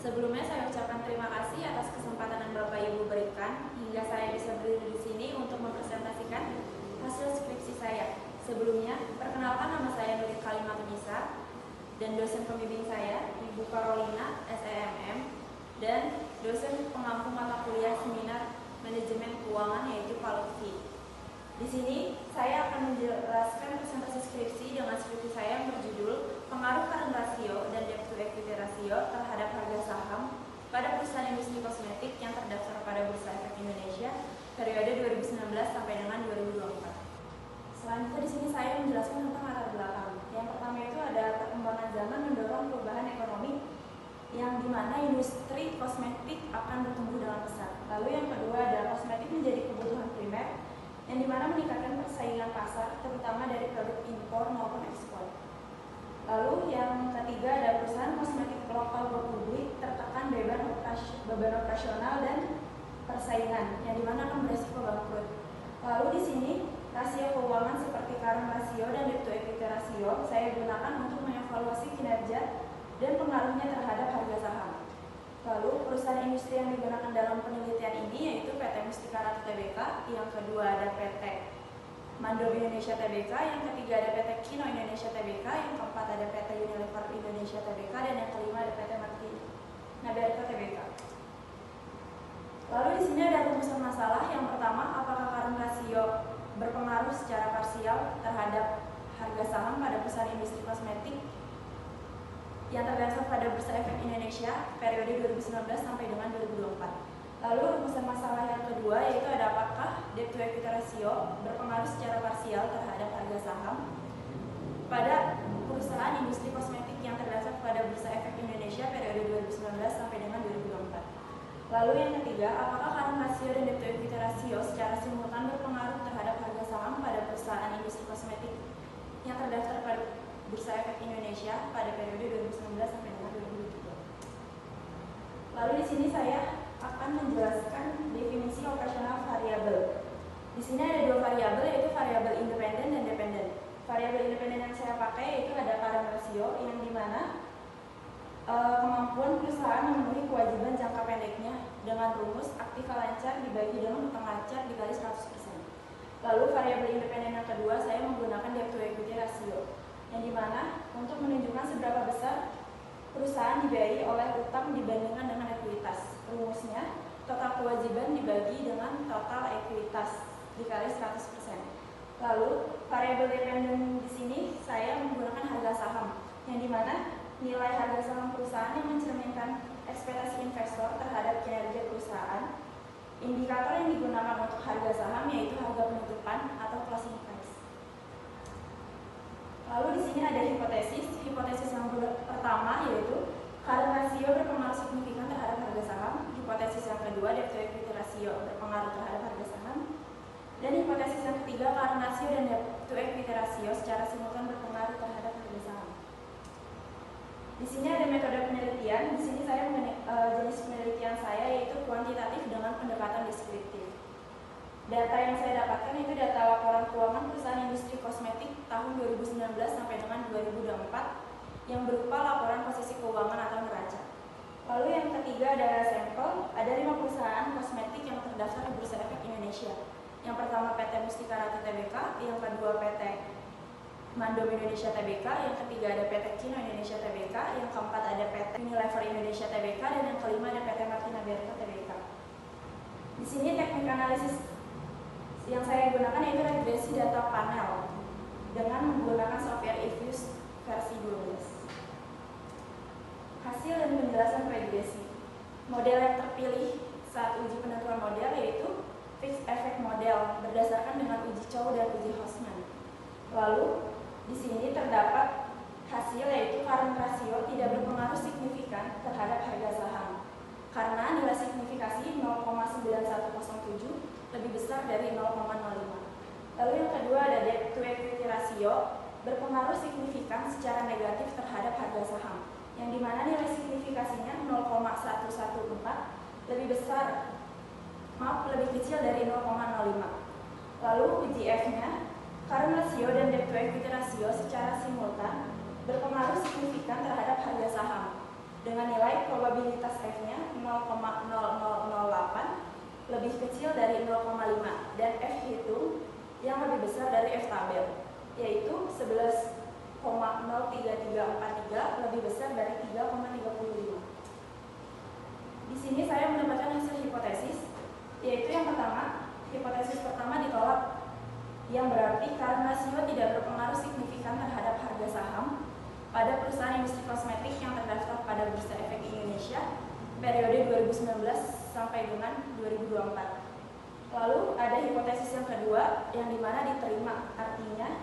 Sebelumnya saya ucapkan terima kasih atas kesempatan yang Bapak Ibu berikan hingga saya bisa berdiri di sini untuk mempresentasikan hasil skripsi saya. Sebelumnya, perkenalkan nama saya Nuril Kalimatunisa dan dosen pembimbing saya Ibu Carolina SEMM dan dosen pengampu mata kuliah seminar manajemen keuangan yaitu Pak Lutfi. Di sini saya akan menjelaskan presentasi skripsi dengan skripsi saya yang berjudul Pengaruh Current Ratio dan Debt to Equity Ratio terhadap harga saham pada perusahaan industri kosmetik yang terdaftar pada Bursa Efek Indonesia periode 2019 sampai dengan 2024. Selanjutnya di sini saya menjelaskan tentang latar belakang. Yang pertama itu ada perkembangan zaman mendorong perubahan ekonomi yang dimana industri kosmetik akan bertumbuh dengan pesat. Lalu yang kedua ada kosmetik menjadi kebutuhan primer yang dimana meningkatkan persaingan pasar terutama dari produk impor maupun ekspor. Lalu yang ketiga ada perusahaan kosmetik lokal berpublik tertekan beban operasional dan persaingan yang dimana akan beresiko bangkrut. Lalu di sini rasio keuangan seperti current ratio dan debt to equity ratio saya gunakan untuk mengevaluasi kinerja dan pengaruhnya terhadap harga saham. Lalu perusahaan industri yang digunakan dalam penelitian ini yaitu PT Mustika Ratu Tbk, yang kedua ada PT Mando Indonesia Tbk, yang ketiga ada PT Kino Indonesia Tbk, yang keempat ada PT Unilever Indonesia Tbk, dan yang kelima ada PT Martina Berta Tbk. Lalu di sini ada rumusan masalah. Yang pertama, apakah current ratio berpengaruh secara parsial terhadap harga saham pada perusahaan industri kosmetik yang terdaftar pada Bursa Efek Indonesia periode 2019 sampai dengan 2024. Lalu rumusan masalah yang kedua yaitu ada apakah debt to equity ratio berpengaruh secara parsial terhadap harga saham pada perusahaan industri kosmetik yang terdaftar pada Bursa Efek Indonesia periode 2019 sampai dengan 2024. Lalu yang ketiga, apakah current ratio dan debt to equity ratio secara simultan berpengaruh terhadap harga saham pada perusahaan industri kosmetik yang terdaftar pada Bursa Efek Indonesia pada periode 2019 sampai dengan 2023. Lalu di sini saya akan menjelaskan definisi operasional variabel. Di sini ada dua variabel yaitu variabel independen dan dependen. Variabel independen yang saya pakai yaitu ada current ratio yang dimana kemampuan perusahaan memenuhi kewajiban jangka pendeknya dengan rumus aktiva lancar dibagi dengan utang lancar dikali 100%. Lalu variabel independen yang kedua saya menggunakan debt to equity ratio yang dimana untuk menunjukkan seberapa besar perusahaan dibiayai oleh utang dibandingkan dengan ekuitas. Rumusnya, total kewajiban dibagi dengan total ekuitas dikali 100%. Lalu, variabel dependen di sini saya menggunakan harga saham yang dimana nilai harga saham perusahaan yang mencerminkan ekspektasi investor terhadap kinerja perusahaan. Indikator yang digunakan untuk harga saham yaitu harga penutupan atau closing price. Lalu di sini ada hipotesis. Hipotesis yang pertama yaitu current ratio berpengaruh signifikan terhadap harga saham. Hipotesis yang kedua debt to equity ratio berpengaruh terhadap harga saham. Dan hipotesis yang ketiga current ratio dan debt to equity ratio secara simultan berpengaruh terhadap harga saham. Di sini ada metode penelitian. Di sini saya jenis penelitian saya yaitu kuantitatif dengan pendekatan deskriptif. Data yang saya dapatkan itu data laporan keuangan perusahaan industri kosmetik tahun 2019 sampai dengan 2024 yang berupa laporan posisi keuangan atau neraca. Lalu yang ketiga ada sampel, ada 5 perusahaan kosmetik yang terdaftar di Bursa Efek Indonesia. Yang pertama PT Mustika Ratu Tbk, yang kedua PT Mando Indonesia Tbk, yang ketiga ada PT Kino Indonesia Tbk, yang keempat ada PT Unilever Indonesia Tbk, dan yang kelima ada PT Martina Berta Tbk. Di sini teknik analisis yang saya gunakan yaitu regresi data panel dengan menggunakan software Ifuse versi 12. Hasil dan penjelasan regresi. Model yang terpilih saat uji penentuan model yaitu fixed effect model berdasarkan dengan uji Chow dan uji Houseman. Lalu di sini terdapat hasil yaitu current ratio tidak berpengaruh signifikan terhadap harga saham karena nilai signifikasi 0,9107 lebih besar dari 0,05. Lalu yang kedua ada debt to equity ratio berpengaruh signifikan secara negatif terhadap harga saham yang dimana nilai signifikasinya 0,114 lebih kecil dari 0,05. Lalu UGF-nya current ratio dan debt to equity ratio secara simultan berpengaruh signifikan terhadap harga saham dengan nilai probabilitas F-nya 0,0008 lebih kecil dari 0,5 dan F hitung yang lebih besar dari F tabel, yaitu 11,03343 lebih besar dari 3,35. Di sini saya mendapatkan hasil hipotesis, yaitu yang pertama, hipotesis pertama ditolak, yang berarti current ratio tidak berpengaruh signifikan terhadap harga saham pada perusahaan industri kosmetik yang terdaftar pada Bursa Efek Indonesia periode 2019 sampai dengan 2024. Lalu ada hipotesis yang kedua yang dimana diterima, artinya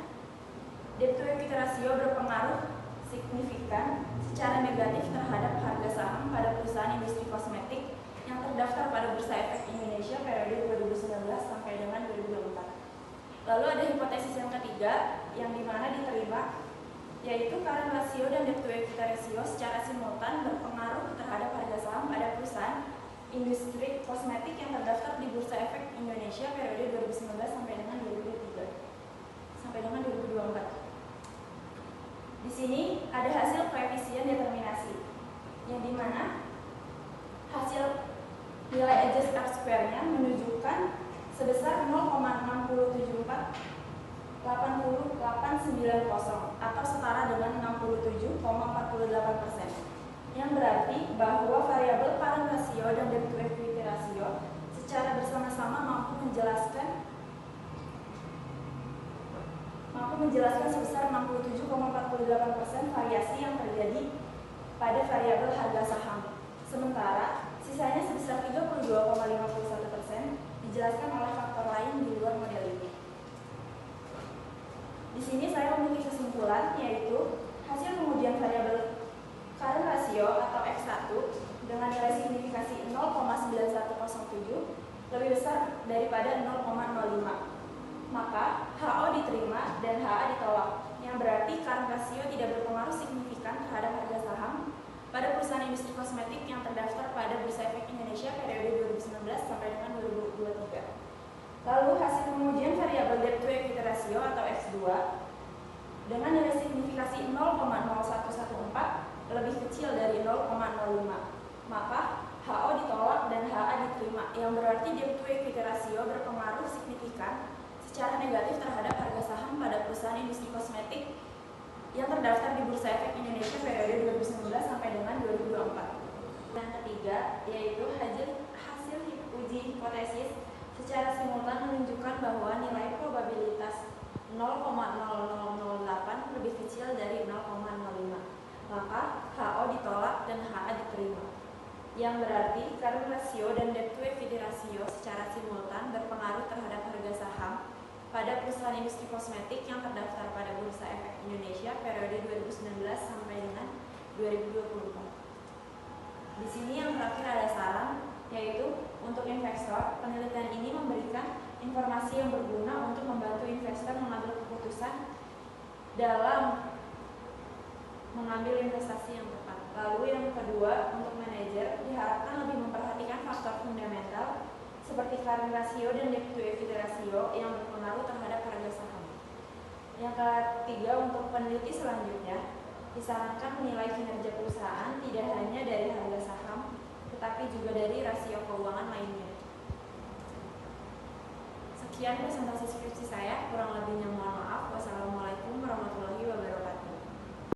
debt to equity ratio berpengaruh signifikan secara negatif terhadap harga saham pada perusahaan industri kosmetik yang terdaftar pada Bursa Efek Indonesia periode 2019 sampai dengan 2024. Lalu ada hipotesis yang ketiga yang dimana diterima, yaitu current ratio dan debt to equity ratio secara simultan berpengaruh terhadap harga saham pada perusahaan industri kosmetik yang terdaftar di Bursa Efek Indonesia periode 2019 sampai dengan 2024. Di sini ada hasil koefisien determinasi, yang dimana hasil nilai adjust R square-nya menunjukkan sebesar 0,678890 atau setara dengan 67,48%, yang berarti bahwa variabel current ratio dan debt to equity ratio secara bersama-sama mampu menjelaskan sebesar 67,48% variasi yang terjadi pada variabel harga saham. Sementara sisanya sebesar 32,51% dijelaskan oleh faktor lain di luar model ini. Di sini saya memiliki kesimpulan, yaitu hasil pengujian variabel current ratio atau X1 dengan nilai signifikasi 0,9107 lebih besar daripada 0,05. Maka HO diterima dan HA ditolak, yang berarti current ratio tidak berpengaruh signifikan terhadap harga saham pada perusahaan industri kosmetik yang terdaftar pada Bursa Efek Indonesia periode 2019 sampai dengan 2023. Lalu hasil pengujian variabel debt to equity ratio atau X2 dengan nilai signifikasi 0,0114 lebih kecil dari 0,05. Maka HO ditolak dan HA diterima, yang berarti debt to equity ratio berpengaruh signifikan secara negatif terhadap harga saham pada perusahaan industri kosmetik yang terdaftar di Bursa Efek Indonesia periode 2019 sampai dengan 2024. Yang ketiga, yaitu hasil uji hipotesis secara simultan menunjukkan bahwa nilai probabilitas 0,0008 lebih kecil dari 0,05. Maka HO ditolak dan HA diterima, yang berarti current ratio dan debt to equity ratio secara simultan berpengaruh terhadap harga saham pada perusahaan industri kosmetik yang terdaftar pada Bursa Efek Indonesia periode 2019 sampai dengan 2024. Di sini yang terakhir ada saran, yaitu untuk investor, penelitian ini memberikan informasi yang berguna untuk membantu investor mengambil keputusan dalam mengambil investasi yang tepat. Lalu yang kedua, untuk manajer diharapkan lebih memperhatikan faktor fundamental seperti current ratio dan debt to equity ratio yang berpengaruh terhadap harga saham. Yang ketiga, untuk peneliti selanjutnya disarankan menilai kinerja perusahaan tidak hanya dari harga saham, tetapi juga dari rasio keuangan lainnya. Sekian presentasi skripsi saya, kurang lebihnya mohon maaf. Wassalamualaikum warahmatullahi wabarakatuh.